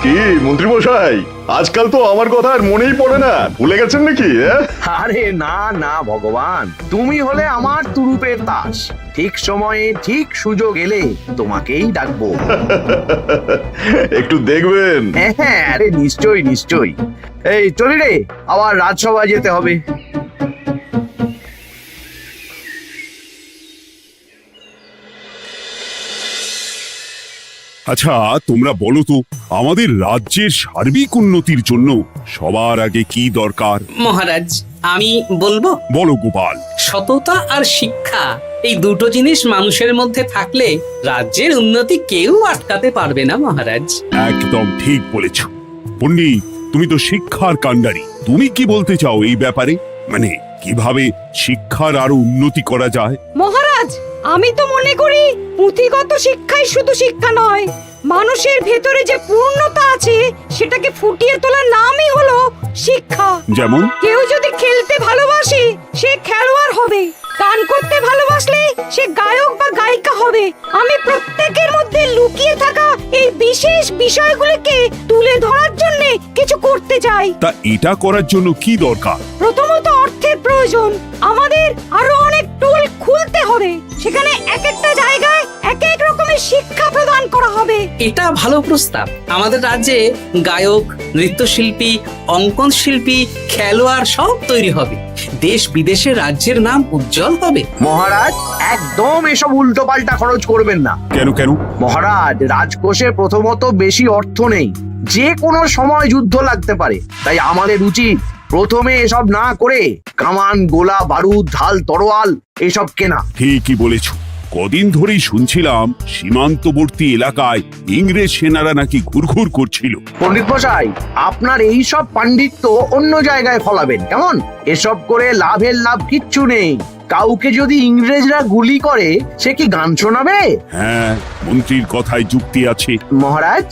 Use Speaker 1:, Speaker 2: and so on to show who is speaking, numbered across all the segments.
Speaker 1: কি মন্ত্রী মশাই, আজকাল তো আমার কথা আর মনেই পড়ে না, ভুলে গেছেন নাকি?
Speaker 2: আরে না না ভগবান, তুমি হলে আমার তুরুপের তাস। ঠিক সময়ে ঠিক সুযোগ এলে তোমাকেই ডাকবো।
Speaker 1: একটু দেখবেন।
Speaker 2: হ্যাঁ, আরে নিশ্চয়ই নিশ্চয়ই। এই চলি রে, আবার রাজসভায় যেতে হবে।
Speaker 3: আচ্ছা, তোমরা বলো তো, আমাদের রাজ্যের সার্বিক উন্নতির জন্য সবার আগে কি দরকার?
Speaker 4: মহারাজ, আমি বলবো,
Speaker 3: বলো গোপাল।
Speaker 4: সততা আর শিক্ষা, এই দুটো জিনিস মানুষের মধ্যে থাকলে রাজ্যের উন্নতি কেউ আটকাতে পারবে না মহারাজ।
Speaker 3: একদম ঠিক বলেছ পণ্ডিত, তুমি তো শিক্ষার কাণ্ডারি। তুমি কি বলতে চাও এই ব্যাপারে? মানে কিভাবে শিক্ষার আরো উন্নতি করা যায়?
Speaker 5: মহারাজ, আমি তো মনে করি পুঁথিগত শিক্ষাই শুধু শিক্ষা নয়, মানুষের ভেতরে যে পূর্ণতা আছে সেটাকে ফুটিয়ে তোলার নামই হলো শিক্ষা।
Speaker 3: যেমন?
Speaker 5: কেউ যদি খেলতে ভালোবাসে সে খেলোয়াড় হবে, গান করতে ভালোবাসলে সে গায়ক বা গায়িকা হবে। আমি প্রত্যেকের মধ্যে লুকিয়ে থাকা এই বিশেষ বিষয়গুলিকে তুলে ধরার জন্য কিছু করতে চাই।
Speaker 3: তা এটা করার জন্য কি দরকার?
Speaker 5: প্রথমত অর্থের প্রয়োজন। আমাদের আরো অনেক টুল খুলতে হবে, সেখানে এক একটা জায়গায় এক এক রকমের শিক্ষা প্রদান করা হবে।
Speaker 4: এটা ভালো প্রস্তাব। আমাদের রাজ্যে গায়ক, নৃত্যশিল্পী, অঙ্কন শিল্পী, খেলোয়াড় সব তৈরি হবে। দেশ বিদেশে রাজ্যের নাম উজ্জ্বল হবে।
Speaker 2: মহারাজ, একদম এসব উল্টো পাল্টা খরচ করবেন না।
Speaker 3: কেন কেন?
Speaker 2: মহারাজ, রাজকোষে প্রথমত বেশি অর্থ নেই, যে কোনো সময় যুদ্ধ লাগতে পারে। তাই আমাদের উচিত প্রথমে এসব না করে কামান, গোলা বারুদ, ঢাল, তরোয়াল এসব কেনা।
Speaker 3: ঠিকই বলেছ। কদিন ধরেই শুনছিলাম সীমান্তবর্তী এলাকায় ইংরেজ সেনারা নাকি ঘুরঘুর করছিল।
Speaker 2: পণ্ডিত মশাই, আপনার এই সব পাণ্ডিত্য অন্য জায়গায় ফলাবেন কেমন? এসব করে লাভের লাভ কিচ্ছু নেই। কাউকে যদি ইংরেজরা গুলি করে সে কি গান শোনাবে?
Speaker 3: হ্যাঁ, মন্ত্রীর কথায় যুক্তি আছে।
Speaker 2: মহারাজ,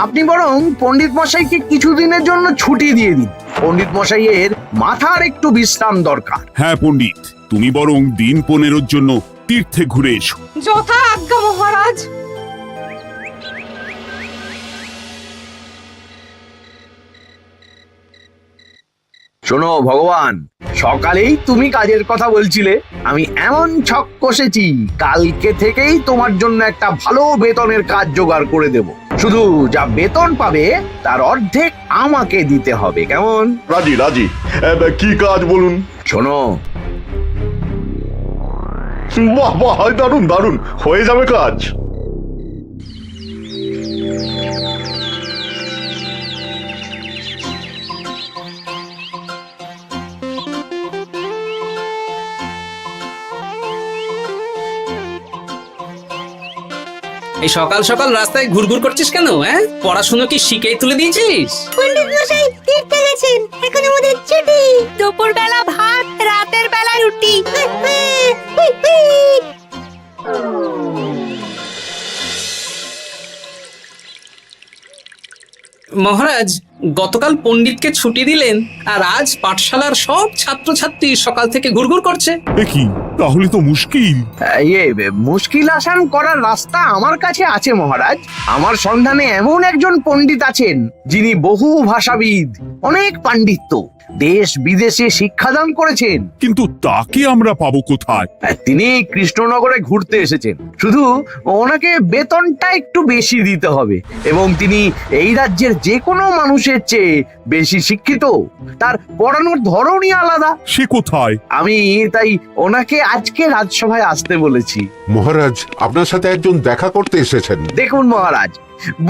Speaker 2: আপনি বরং পণ্ডিত মশাইকে কিছুদিনের জন্য ছুটি দিয়ে দিন। পণ্ডিত মশাইয়ের মাথার একটু বিশ্রাম দরকার।
Speaker 3: হ্যাঁ পণ্ডিত, তুমি বরং দিন 15 জন্য তীর্থে ঘুরে এসো।
Speaker 5: যথা আজ্ঞা মহারাজ।
Speaker 2: শোনো ভগবান, সকালেই তুমি কাজের কথা বলছিলে। আমি এমন ছক কষেছি, কালকে থেকেই তোমার জন্য একটা ভালো বেতনের কাজ জোগাড় করে দেব। শুধু যা বেতন পাবে তার অর্ধেক আমাকে দিতে হবে, কেমন?
Speaker 1: রাজি রাজি। কি কাজ বলুন?
Speaker 2: শোনো,
Speaker 1: বাহ বাহ, দারুণ দারুণ, হয়ে যাবে কাজ।
Speaker 4: এই সকাল সকাল রাস্তায় ঘুরঘুর করছিস কেন? হ্যাঁ, পড়াশুনো কি শিখেই তুলে দিয়েছিস?
Speaker 5: পণ্ডিত মশাই তীর্থে গেছেন, এখন আমাদের ছুটি। দুপুর বেলা ভাত, রাতের বেলা রুটি।
Speaker 4: মহারাজ, গতকাল পণ্ডিতকে ছুটি দিলেন আর আজ পাঠশালার সব ছাত্রছাত্রী সকাল থেকে ঘুরঘুর করছে।
Speaker 3: এ কি, তাহলে তো মুশকিল।
Speaker 2: মুশকিল আসান করার রাস্তা আমার কাছে আছে মহারাজ। আমার সন্ধানে এমন একজন পণ্ডিত আছেন যিনি বহু ভাষাবিদ, অনেক পাণ্ডিত্য, দেশ বিদেশে শিক্ষাদান করেছেন।
Speaker 3: কিন্তু তাকে আমরা পাবো কোথায়?
Speaker 2: তিনি কৃষ্ণনগরে ঘুরতে এসেছেন। শুধু ওনাকে বেতনটা একটু বেশি দিতে হবে, এবং তিনি এই রাজ্যের যে কোনো মানুষের চেয়ে বেশি শিক্ষিত। তার পড়ানোর ধরনই আলাদা।
Speaker 3: সে কোথায়?
Speaker 2: আমি তাই ওনাকে আজকে রাজসভায় আসতে বলেছি।
Speaker 6: মহারাজ, আপনার সাথে একজন দেখা করতে এসেছেন।
Speaker 2: দেখুন মহারাজ,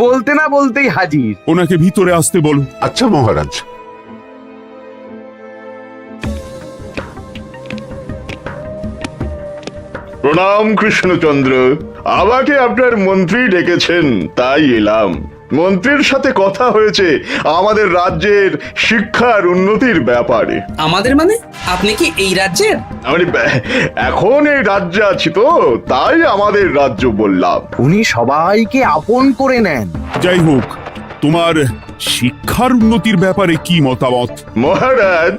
Speaker 2: বলতে না বলতেই হাজির।
Speaker 3: ওনাকে ভিতরে আসতে বলো।
Speaker 6: আচ্ছা মহারাজ।
Speaker 1: প্রণাম কৃষ্ণচন্দ্র, আমাকে আপনার মন্ত্রী ডেকেছেন, তাই এলাম। মন্ত্রীর সাথে কথা হয়েছে আমাদের রাজ্যের শিক্ষার উন্নতির ব্যাপারে।
Speaker 4: আমাদের মানে? আপনি কি এই রাজ্যের?
Speaker 1: মানে এখন এই রাজ্যে আছি তো, তাই আমাদের রাজ্য বললাম।
Speaker 2: উনি সবাইকে আপন করে নেন।
Speaker 3: যাই হোক, তোমার শিক্ষার উন্নতির ব্যাপারে কি মতামত?
Speaker 1: মহারাজ,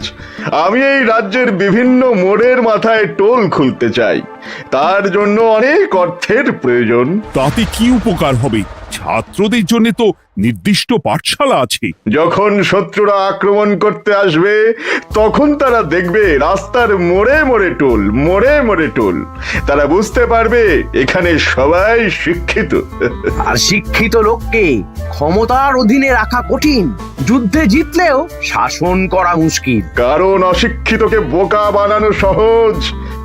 Speaker 1: আমি এই রাজ্যের বিভিন্ন মোড়ের মাথায় টোল খুলতে চাই। তার জন্য অনেক অর্থের প্রয়োজন।
Speaker 3: তাতে কি উপকার হবে? ছাত্রদের জন্য তো নির্দিষ্ট পাঠশালা আছে।
Speaker 1: যখন শত্রুরা আক্রমণ করতে আসবে তখন তারা দেখবে রাস্তার মোড়ে মোড়ে টোল, মোড়ে মোড়ে টোল। তারা বুঝতে পারবে এখানে সবাই শিক্ষিত।
Speaker 2: আর শিক্ষিত লোককে ক্ষমতার অধীনে রাখা কঠিন, যুদ্ধে জিতলেও শাসন করা মুশকিল।
Speaker 1: কারণ অশিক্ষিতকে বোকা বানানো সহজ,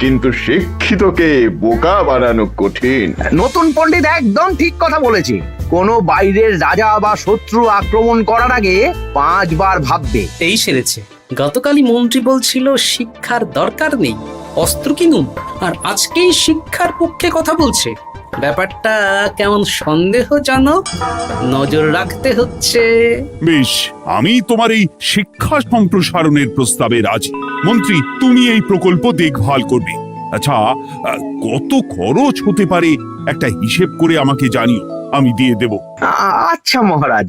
Speaker 1: কিন্তু শিক্ষিতকে বোকা বানানো কঠিন।
Speaker 2: নতুন পণ্ডিত একদম ঠিক কথা বলেছে। কোনো বাইরের রাজা বা শত্রু আক্রমণ করার আগে 5 বার ভাববে।
Speaker 4: এই সেরেছে। গতকালই মন্ত্রী বলছিল শিক্ষার দরকার নেই, অস্ত্র কিনুন, আর আজকেই শিক্ষার পক্ষে কথা বলছে। ব্যাপারটা কেমন সন্দেহজনক, নজর রাখতে হচ্ছে।
Speaker 3: বেশ, আমি তোমার এই শিক্ষা সম্প্রসারণের প্রস্তাবে রাজি। মন্ত্রী, তুমি এই প্রকল্প দেখভাল করবে। আচ্ছা, কত খরচ হতে পারে একটা হিসেব করে আমাকে জানিও, আমি দিয়ে দেব।
Speaker 2: আচ্ছা মহারাজ,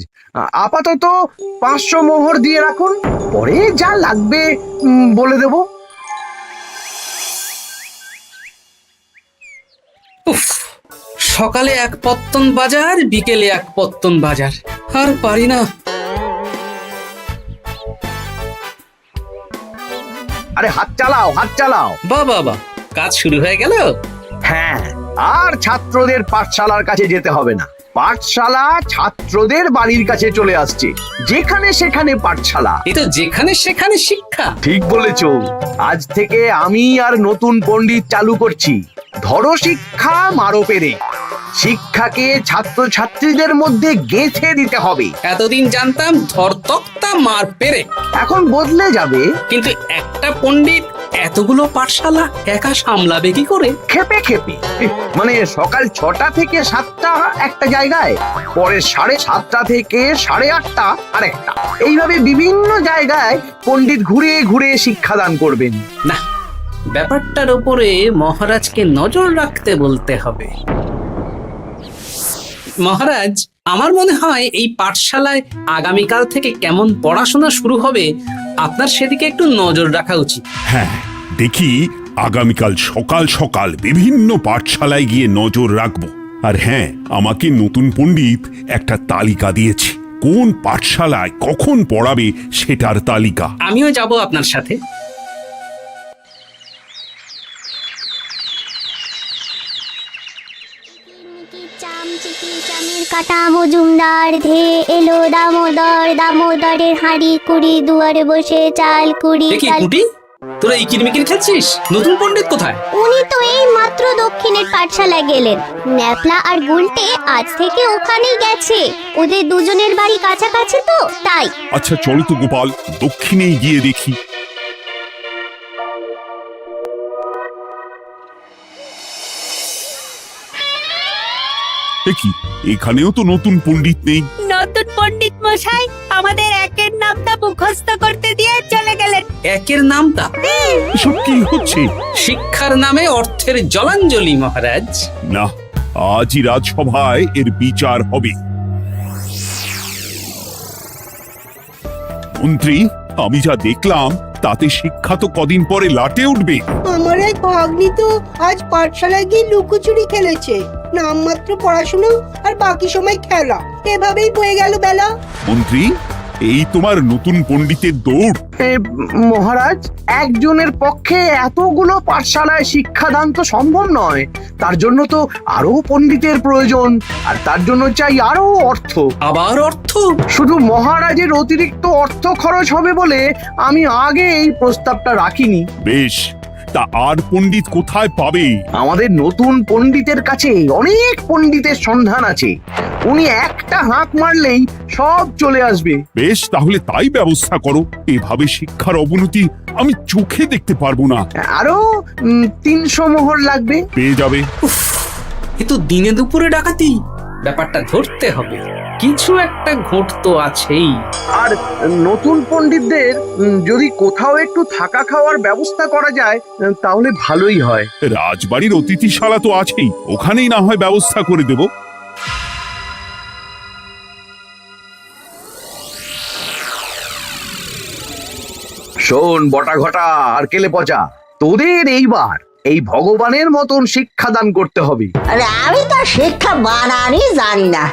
Speaker 2: আপাতত 500 মোহর দিয়ে রাখুন, পরে যা লাগবে বলে দেব।
Speaker 4: উফ, সকালে এক পত্তন বাজার, বিকেলে এক পত্তন বাজার, আর পারি না।
Speaker 2: আরে হাত চালাও, হাত চালাও।
Speaker 4: বাবা, কাজ শুরু হয়ে গেল।
Speaker 2: হ্যাঁ, আর ছাত্রদের পাঠশালার কাছে যেতে হবে না। পাঠশালা ছাত্রদের বাড়ির কাছে চলে আসছে। যেখানে সেখানে পাঠশালা।
Speaker 4: এ তো যেখানে সেখানে শিক্ষা।
Speaker 2: ঠিক বলেছ। আজ থেকে আমি আর নতুন পণ্ডিত চালু করছি। ধরো শিক্ষা, মারো পেরে। শিক্ষাকে ছাত্রছাত্রীদের মধ্যে গেঁথে দিতে হবে।
Speaker 4: এতদিন জানতাম ধরতক্তা মার পেরে,
Speaker 2: এখন বদলে যাবে।
Speaker 4: কিন্তু একটা পণ্ডিত এতগুলো পাঠশালা একা সামলাবে কি করে?
Speaker 2: খেপে খেপে, মানে সকাল 6টা থেকে 7টা একটা জায়গায়, পরে 7:30 থেকে 8:30 আরেকটা। এইভাবে বিভিন্ন জায়গায় পণ্ডিত ঘুরে ঘুরে শিক্ষাদান করবেন।
Speaker 4: না, ব্যাপারটার উপরে মহারাজকে নজর রাখতে বলতে হবে। মহারাজ, আমার মনে হয় এই পাঠশালায় আগামীকাল থেকে কেমন পড়াশোনা শুরু হবে, আপনার সেদিকে একটু নজর রাখা উচিত।
Speaker 3: হ্যাঁ, দেখি আগামীকাল সকাল সকাল বিভিন্ন পাঠশালায় গিয়ে নজর রাখবো। আর হ্যাঁ, আমাকে নতুন পণ্ডিত একটা তালিকা দিয়েছে, কোন পাঠশালায় কখন পড়াবে সেটার তালিকা।
Speaker 4: আমিও যাব আপনার সাথে।
Speaker 7: চামের কাটা মজুমদার ধে এলো দামোদর, দামোদরের হাঁড়ি কুড়ি, দুয়ারে বসে চাল কুড়ি।
Speaker 4: দেখি কুটি, তোরা এই কিরমিকির খেলছিস? নতুন পণ্ডিত কোথায়?
Speaker 7: উনি তো এই মাত্র দক্ষিণের পাঠশালায় গেলেন। ন্যাপলা আর গুলটে আজ থেকে ওখানেই গেছে। ওদের দুজনের বাড়ি কাছাকাছি তো, তাই।
Speaker 3: আচ্ছা চলো তো গোপাল, দক্ষিণেই গিয়ে দেখি। দেখি এখানেও তো নতুন পণ্ডিত নেই।
Speaker 5: নতুন পণ্ডিত মশাই আমাদের একের নামটা মুখস্থ করতে দিয়ে চলে গেলেন।
Speaker 4: একের নামটা?
Speaker 3: এসব কি হচ্ছে?
Speaker 4: শিক্ষার নামে অর্থের জলাঞ্জলি মহারাজ।
Speaker 3: না, আজই রাজসভায় এর বিচার হবে। মন্ত্রী, আমি যা দেখলাম তাতে শিক্ষা তো কদিন পরে লাটে উঠবে।
Speaker 8: আমার এক ভাগ্নি তো আজ পাঠশালায় গিয়ে লুকোচুরি খেলেছে। নামমাত্র পড়াশুনো আর বাকি সময় খেলা, এভাবেই বয়ে গেল বেলা।
Speaker 3: মন্ত্রী, এই তোমার নতুন পণ্ডিতের দৌড়।
Speaker 2: মহারাজ, একজনের পক্ষে এতগুলো পাঠশালায় শিক্ষাদান তো সম্ভব নয়। তার জন্য তো আরো পণ্ডিতের প্রয়োজন, আর তার জন্য চাই আরো অর্থ।
Speaker 4: আবার অর্থ?
Speaker 2: শুধু মহারাজের অতিরিক্ত অর্থ খরচ হবে বলে আমি আগে এই প্রস্তাবটা রাখিনি।
Speaker 3: বেশ, তা আর পণ্ডিত কোথায় পাবে?
Speaker 2: আমাদের নতুন পণ্ডিতের কাছে অনেক পণ্ডিতের সন্ধান আছে। উনি একটা হাঁক মারলেই সব চলে আসবে।
Speaker 3: বেশ, তাহলে তাই ব্যবস্থা করো। এভাবে শিক্ষার অবনতি আমি চোখে দেখতে পারবো না।
Speaker 2: আরো 300 মোহর লাগবে।
Speaker 3: পেয়ে যাবে।
Speaker 4: এ তো দিনে দুপুরে ডাকাতি। ব্যাপারটা ধরতে হবে, কিছু একটা ঘোট তো আছেই।
Speaker 2: আর নতুন পণ্ডিতদের যদি কোথাও একটু থাকা খাওয়ার ব্যবস্থা করা যায় তাহলে ভালোই হয়।
Speaker 3: রাজবাড়ির অতিথিশালা তো আছেই, ওখানেই না হয় ব্যবস্থা করে দেব।
Speaker 2: শোন বটা ঘটা আর কেলে পচা, তোদের এইবার এই ভগবানের মতন শিক্ষাদান করতে হবে।
Speaker 9: আরে আমি তো শিক্ষা বানানই জানি না।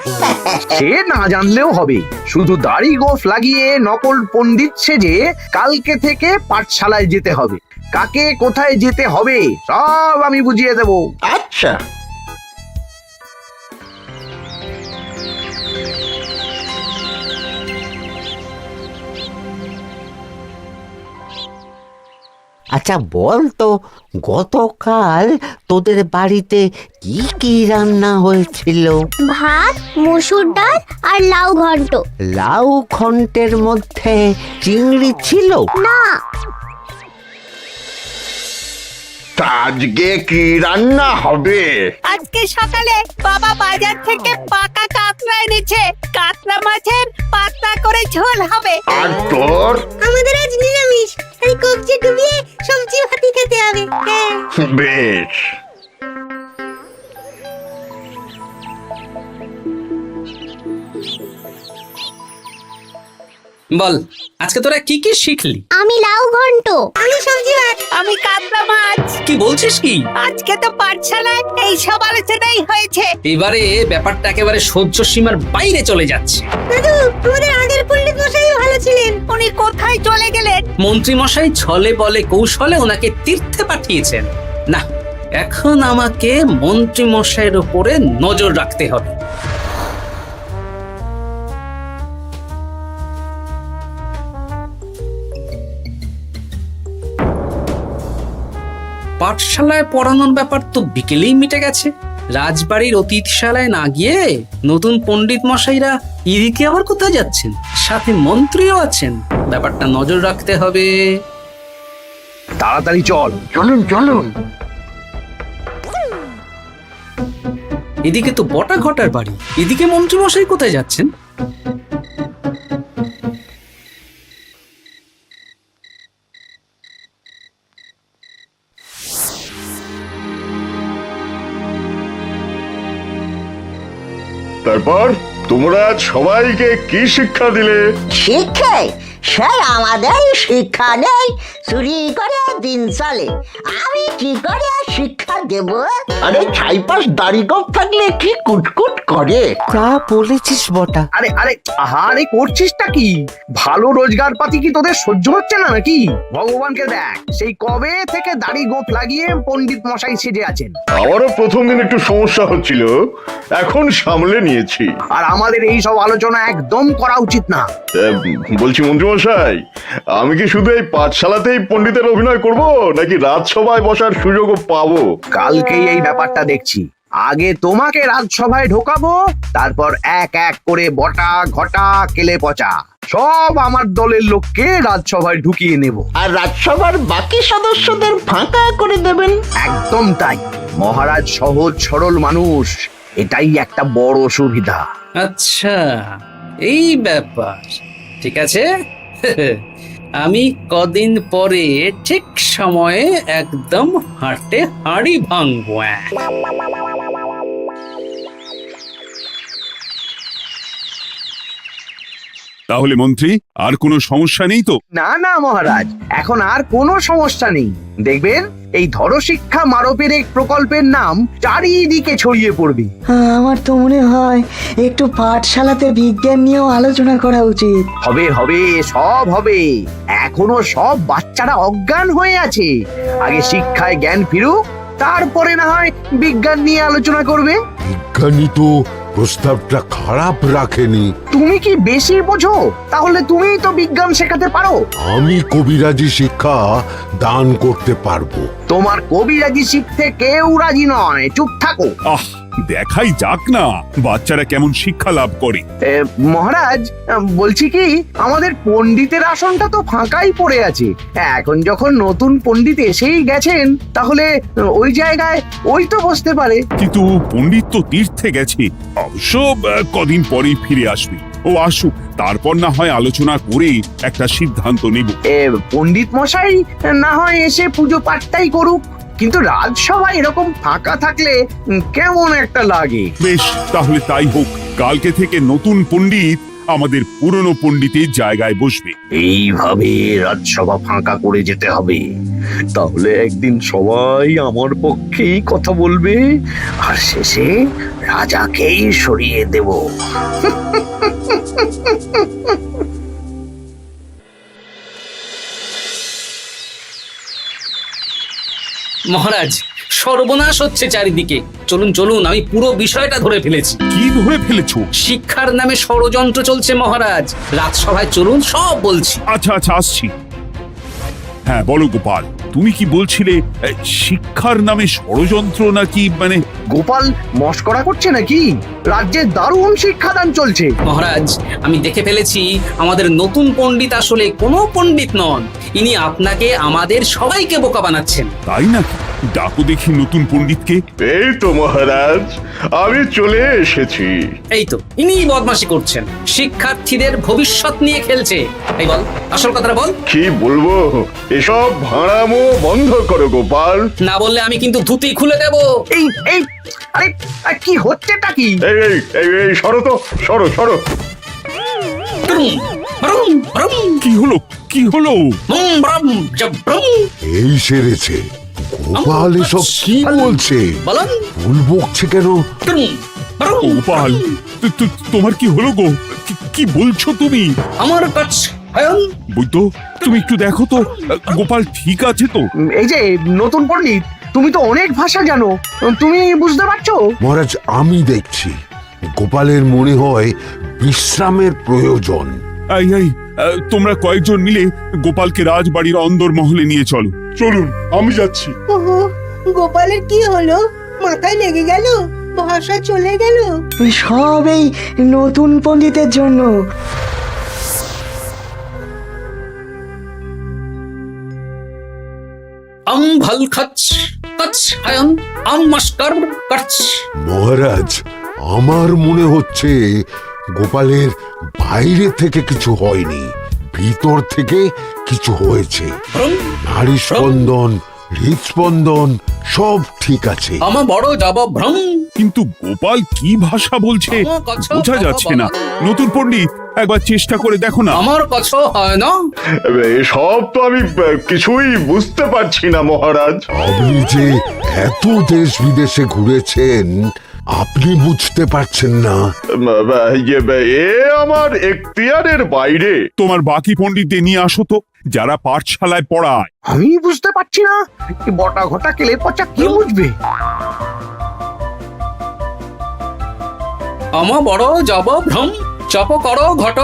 Speaker 2: সে না জানলেও হবে, শুধু দাড়ি গোঁফ লাগিয়ে নকল পণ্ডিত সেজে কালকে থেকে পাঠশালায় যেতে হবে। কাকে কোথায় যেতে হবে সব আমি বুঝিয়ে দেব।
Speaker 9: আচ্ছা,
Speaker 10: আচ্ছা বল তো, গতকাল তোদের বাড়িতে কি কি রান্না হয়েছিল?
Speaker 7: ভাত, মসুর ডাল আর লাউ ঘন্ট।
Speaker 10: লাউ ঘন্টের মধ্যে চিংড়ি ছিল?
Speaker 7: না,
Speaker 1: তা আজকে কি রান্না হবে?
Speaker 5: আজকে সকালে বাবা বাজার থেকে পাকা কাতলা এনেছে। কাতলা মাছের পাতলা করে ঝোল হবে।
Speaker 1: আর তোর?
Speaker 5: আমাদের আজ নিরামিষ, এই কবজি ডুবিয়ে সবজি ভাতি খেতে হবে।
Speaker 1: বেশ।
Speaker 4: বল, আজকে তোরা কি কি শিখলি?
Speaker 7: আমি লাউ ঘন্ট।
Speaker 5: আমি সবজি ভাত। আমি কাতলা মাছ।
Speaker 4: কি বলছিস কি?
Speaker 5: আজকে তো পাঠশালায় এই সব আলোচনাই হয়েছে।
Speaker 4: এবারে ব্যাপারটা একেবারে সহ্য সীমার বাইরে চলে যাচ্ছে।
Speaker 5: দাদু, আমাদের আগের পণ্ডিত মশাই ভালো ছিলেন। উনি কোথায় চলে গেলেন?
Speaker 4: মন্ত্রী মশাই ছলে বলে কৌশলে ওনাকে তীর্থে পাঠিয়েছেন। না, এখন আমাকে মন্ত্রী মশাইয়ের উপরে নজর রাখতে হবে। পাঠশালায় পড়ানোর ব্যাপার তো বিকেলেই মিটে গেছে। রাজবাড়ির অতিথিশালায় না গিয়ে নতুন পণ্ডিত মশাইরা এদিকে আবার কোথায় যাচ্ছেন? সাথে মন্ত্রীও আছেন, ব্যাপারটা নজর রাখতে হবে।
Speaker 2: তাড়াতাড়ি চল।
Speaker 9: চলুন চলুন।
Speaker 4: এদিকে তো বটা ঘটার বাড়ি, এদিকে মন্ত্রী মশাই কোথায় যাচ্ছেন?
Speaker 1: তারপর তোমরা সবাইকে কি শিক্ষা দিলে?
Speaker 9: শিক্ষা? সে আমাদের শিক্ষা নেই, চুরি করে দিন চলে। আমি কি করে শিক্ষা দেব? আরে ছাইপাশ দাড়ি গোঁফ থাকলে কি কুটকুট করে।
Speaker 10: তা বলেছিস বটা।
Speaker 2: আরে আরে আহারে করছিসটা কি? ভালো রোজগার পাতি কি তোদের সহ্য হচ্ছে না নাকি? ভগবানকে দেখ, সেই কবে থেকে দাড়ি গোঁফ লাগিয়ে পণ্ডিত মশাই সেজে আছেন।
Speaker 1: আমারও প্রথম দিন একটু সমস্যা হচ্ছিল, এখন সামলে নিয়েছি।
Speaker 2: আর আমাদের এই সব আলোচনা একদম করা উচিত না।
Speaker 1: বলছি মন্ত্রীমশাই, আমি কি শুধু এই পাঠশালাতেই পণ্ডিতের অভিনয় করব, নাকি রাজসভায় বসার সুযোগও পাবো?
Speaker 2: কালকেই এই ব্যাপারটা দেখছি। আগে তোমাকে রাজসভায় ঢোকাবো, তারপর এক এক করে বটা ঘটা কেলে পচা সব আমার দলের লোককে রাজসভায় ঢুকিয়ে নেব।
Speaker 9: আর রাজসভার বাকি সদস্যদের ফাঁকা করে দেবেন।
Speaker 2: একদম তাই। মহারাজ সহজ সরল মানুষ, এটাই একটা বড় সুবিধা।
Speaker 4: আচ্ছা, এই ব্যাপার। ঠিক আছে, আমি কদিন পরে ঠিক সময়ে একদম হাটে হাঁড়ি ভাঙবো।
Speaker 3: তাহলে মন্ত্রী, আর কোনো সমস্যা নেই তো?
Speaker 2: না না মহারাজ, এখন আর কোনো সমস্যা নেই। দেখবেন এই ধরশিক্ষা মারপের এক প্রকল্পের নাম চারিদিকে ছড়িয়ে পড়বে।
Speaker 11: আমার তো মনে হয় একটু পাঠশালাতে বিজ্ঞান নিয়েও আলোচনা করা উচিত।
Speaker 2: হবে হবে, সব হবে। এখনো সব বাচ্চারা অজ্ঞান হয়ে আছে। আগে শিক্ষায় জ্ঞান ফিরুক, তারপরে না হয় বিজ্ঞান নিয়ে আলোচনা করবে।
Speaker 6: বিজ্ঞানী তো প্রস্তাবটা খারাপ রাখেনি।
Speaker 2: তুমি কি বেশি বোঝো? তাহলে তুমিই তো বিজ্ঞান শেখাতে পারো।
Speaker 6: আমি কবিরাজি শিক্ষা দান করতে পারবো।
Speaker 2: তোমার কবিরাজি শিখতে কেউ রাজি নয়, চুপ থাকো।
Speaker 3: আহ, দেখাই যাক না বাচ্চারা কেমন শিক্ষা লাভ করে।
Speaker 2: মহারাজ, বলছি কি, আমাদের পণ্ডিতের আসনটা তো ফাঁকাই পড়ে আছে। এখন যখন নতুন পণ্ডিত এসেই গেছেন, তাহলে ওই জায়গায় ওই তো বসতে পারে।
Speaker 3: কিন্তু পণ্ডিত তো তীর্থে গেছে, অবশ্য কদিন পরেই ফিরে আসবে। ও আসুক, তারপর না হয় আলোচনা করে একটা সিদ্ধান্ত নেব।
Speaker 2: পণ্ডিত মশাই না হয় এসে পুজো পাঠটাই করুক, কিন্তু রাজসভা এরকম ফাঁকা থাকলে কেমন একটা লাগে।
Speaker 3: বেশ, তাহলে তাই হোক। কালকে থেকে নতুন পণ্ডিত আমাদের পুরনো পণ্ডিতের জায়গায় বসবে।
Speaker 2: এইভাবে রাজসভা ফাঁকা করে যেতে হবে, তাহলে একদিন সবাই আমার পক্ষেই কথা বলবে আর শেষে রাজাকেই সরিয়ে দেব।
Speaker 4: মহারাজ, সর্বনাশ হচ্ছে চারিদিকে। চলুন চলুন, আমি পুরো বিষয়টা ধরে ফেলেছি।
Speaker 3: কি ধরে ফেলেছো?
Speaker 4: শিক্ষার নামে ষড়যন্ত্র চলছে মহারাজ। রাজসভায় চলুন, সব বলছি।
Speaker 3: আচ্ছা আচ্ছা, আসছি। হ্যাঁ বলো গোপাল, তুমি কি বলছিলে শিক্ষার নামে ষড়যন্ত্র নাকি? মানে
Speaker 2: গোপাল মস্করা করছে নাকি? রাজ্যে দারুণ শিক্ষাদান চলছে।
Speaker 4: মহারাজ, আমি দেখে ফেলেছি আমাদের নতুন পণ্ডিত আসলে কোনো পণ্ডিত নন। ইনি আপনাকে, আমাদের সবাইকে বোকা বানাচ্ছেন।
Speaker 3: তাই নাকি? ডাকো দেখি নতুন পণ্ডিতকে।
Speaker 1: এই তো মহারাজ, আমি চলে এসেছি।
Speaker 4: এই তো ইনি বদমাশি করছেন, শিক্ষার্থীদের ভবিষ্যৎ নিয়ে খেলছে। এই বল, আসল কথাটা বল।
Speaker 1: কি বলবো, এসব ভাড়ামো বন্ধ করো গোপাল।
Speaker 4: না বললে আমি কিন্তু ধুতি খুলে দেব।
Speaker 2: এই এই আরে আরে, কি হচ্ছেটা কি?
Speaker 1: এই এই এই এই সরো তো, সরো সরো।
Speaker 4: ব্রুম, ব্রুম, ব্রুম,
Speaker 3: কি হলো? কি হলো?
Speaker 4: বুম, ব্রুম, জব, ব্রুম।
Speaker 6: এই সেরেছে। গোপাল এসব কি বলছে?
Speaker 4: বলুন।
Speaker 6: ভুল বকছে কেন?
Speaker 4: ব্রুম, ব্রুম,
Speaker 3: গোপাল, তোমার কি হলো গো? কি বলছো তুমি?
Speaker 4: আমার কাছে
Speaker 3: বৈদ্য, তুমি একটু দেখো তো গোপাল ঠিক আছে তো?
Speaker 2: এই যে নতুন পণ্ডিত, তুমি তো অনেক ভাষা জানো, তুমি বুঝতে পারছো?
Speaker 6: মহারাজ, আমি দেখছি গোপালের মনে হয় বিশ্রামের প্রয়োজন।
Speaker 3: এই এই, তোমরা কয়েকজন মিলে গোপালকে রাজবাড়ির অন্দর মহলে নিয়ে চলো। চলুন, আমি যাচ্ছি।
Speaker 8: ওহো, গোপালের কি হলো? মাথায় লেগে গেল? ভাষা চলে গেল?
Speaker 11: সব এই নতুন পণ্ডিতের জন্য।
Speaker 4: ভাল খাচ কাচ হায়ন মস্কর কাচ।
Speaker 6: মহারাজ, আমার মনে হচ্ছে গোপালের বাইরে থেকে কিছু হয়নি, ভিতর থেকে কিছু হয়েছে। নারী স্পন্দন, হৃদস্পন্দন সব ঠিক আছে।
Speaker 4: আমার বড় যাব ভ্রম।
Speaker 3: কিন্তু গোপাল কি ভাষা বলছে বোঝা যাচ্ছে না। নতুন পণ্ডিত, একবার চেষ্টা করে দেখো না।
Speaker 4: আমার কথা হয় না।
Speaker 1: এসব তো আমি কিছুই বুঝতে পারছি না মহারাজ।
Speaker 6: আপনি যে এত দেশ বিদেশে ঘুরেছেন, আপনি বুঝতে পারছেন না?
Speaker 1: এ আমার এখতিয়ারের বাইরে।
Speaker 3: তোমার বাকি পণ্ডিতদের নিয়ে আসো তো, যারা পাঠশালায় পড়ায়।
Speaker 2: আমি বুঝতে পারছি না, এই বটা ঘটা কেলে পচা কি বুঝবে?
Speaker 4: আমার বড় যাব ভ্রম। চপ করো ঘট,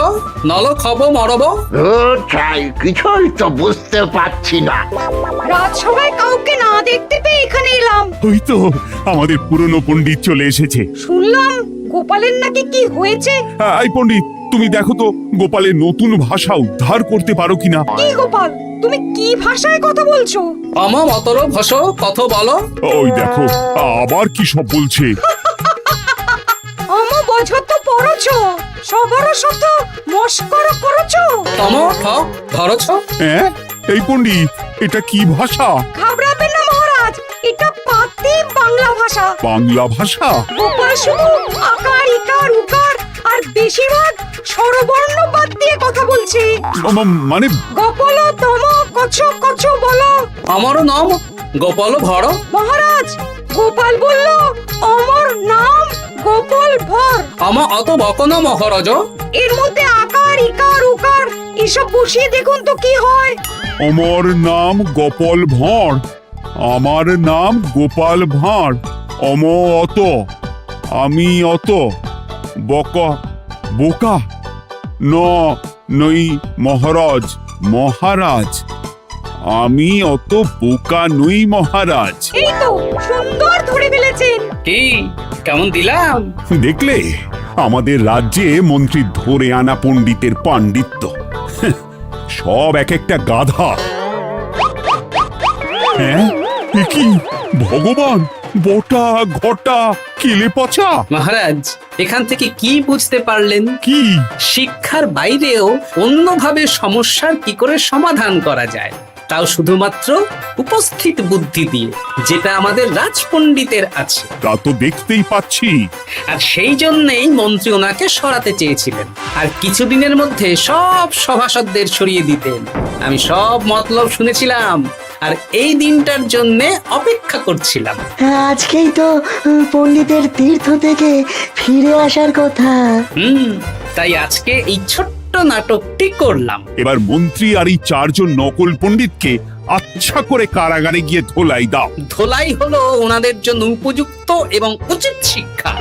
Speaker 4: নল খাব মরব।
Speaker 9: কিছুই তো বুঝতে পারছি না।
Speaker 5: রাজসভায় কাউকে না দেখতে পেয়ে এখানে এলাম।
Speaker 3: ওই তো আমাদের পুরনো পণ্ডিত চলে এসেছে।
Speaker 5: শুনলাম গোপালের নাকি কি হয়েছে।
Speaker 3: এই পণ্ডিত, তুমি দেখো তো গোপালের নতুন ভাষা উদ্ধার করতে পারো কিনা।
Speaker 5: কি গোপাল, তুমি কি ভাষায় কথা বলছো?
Speaker 4: আমার মতর ভাষা কথা বলো।
Speaker 3: ওই দেখো আবার কি সব বলছে।
Speaker 5: আমো বোঝো তো পড়ছো, সবার সাথে মস্করা করছো।
Speaker 4: তম ঠক ধরছ।
Speaker 3: হ্যাঁ, এই পণ্ডিত, এটা কি ভাষা?
Speaker 5: ঘাবড়াবেন না মহারাজ, এটা পাতি বাংলা ভাষা।
Speaker 3: বাংলা ভাষা?
Speaker 5: গোপাল শুধু আকার ইকার উকার আর বেশিরভাগ স্বরবর্ণ বাদ দিয়ে কথা বলছে।
Speaker 3: মানে
Speaker 5: গোপাল তম কছ কছ বলো।
Speaker 4: আমার নাম গোপাল ভর।
Speaker 5: মহারাজ, গোপাল বলল আমার নাম গোপাল ভর।
Speaker 4: আমার অত বকনা মহারাজ।
Speaker 5: এর মধ্যে আকার ইকার উকার এসব বসিয়ে দেখুন তো কি হয়।
Speaker 3: আমার নাম গোপাল ভাঁড়। আমার নাম গোপাল ভাঁড়। অম অত, আমি অত, বকা বোকা, ন নই মহারাজ। মহারাজ, আমি অত বোকা নই মহারাজ।
Speaker 5: এই তো সুন্দর ধরে ফেলেছেন।
Speaker 4: কি কেমন দিলাম?
Speaker 3: দেখলে, আমাদের রাজ্যে মন্ত্রী ধরে আনা পণ্ডিতের পাণ্ডিত্য। সব এক একটা গাধা। হ্যাঁ, এ কি ভগবান, বটা ঘটা কেলে পচা।
Speaker 4: মহারাজ, এখান থেকে কি বুঝতে পারলেন?
Speaker 3: কি?
Speaker 4: শিক্ষার বাইরেও অন্যভাবে সমস্যার কি করে সমাধান করা যায়। তাও শুধুমাত্র উপস্থিত বুদ্ধি দিয়ে, যেটা আমাদের রাজপণ্ডিতের আছে।
Speaker 3: তা তো দেখতেই পাচ্ছি।
Speaker 4: আর সেই জন্যেই মন্ত্রী ওনাকে সরাতে চেয়েছিলেন, আর কিছুদিনের মধ্যে সব সভাসদদের সরিয়ে দিতেন। আমি সব মতলব শুনেছিলাম, আর এই দিনটার জন্যে অপেক্ষা করছিলাম।
Speaker 11: আজকেই তো পণ্ডিতের তীর্থ থেকে ফিরে আসার কথা।
Speaker 4: তাই আজকে এই ছোট্ট নাটকটি করলাম।
Speaker 3: এবার মন্ত্রী আর এই 4 জন নকল পণ্ডিতকে আচ্ছা করে কারাগারে গিয়ে ধোলাই দাও।
Speaker 4: ধোলাই হলো ওনাদের জন্য উপযুক্ত এবং উচিত শিক্ষা।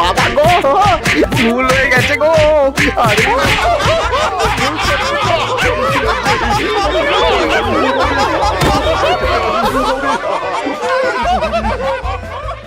Speaker 2: বাবা গো, ভুল হয়ে গেছে গো। আরে